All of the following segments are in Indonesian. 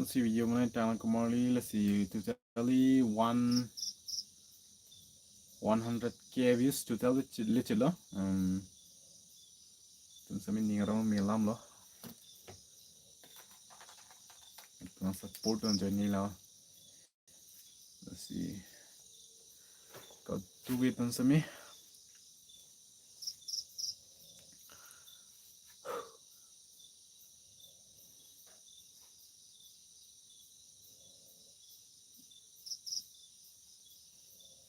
see video mana channel kembali. Let's see totally 100k views total leceh lo. Sami ningarang melam lo. Tuna support on journey lo. Let's see. Kau tunggu tun sami.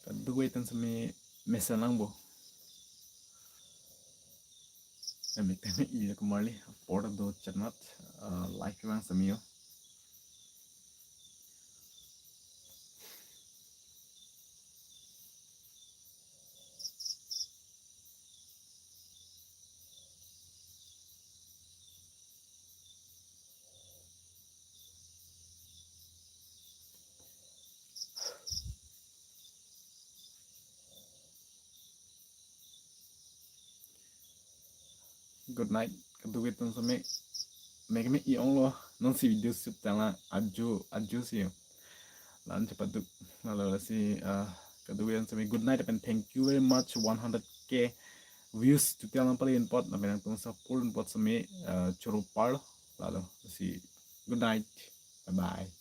Kau tunggu tun sami mesalang bo. Temi iya kembali. Port do channel like bang sami yo. Good night. Kau tunggu tun sami. Make me iong lo. Non si video sip tala aju sih yo. Lan cepat tuh lalu si kedua sami good night and thank you very much 100k views tutorial yang paling import na pinang tung sa full import sami churupal lalu si good night, bye bye.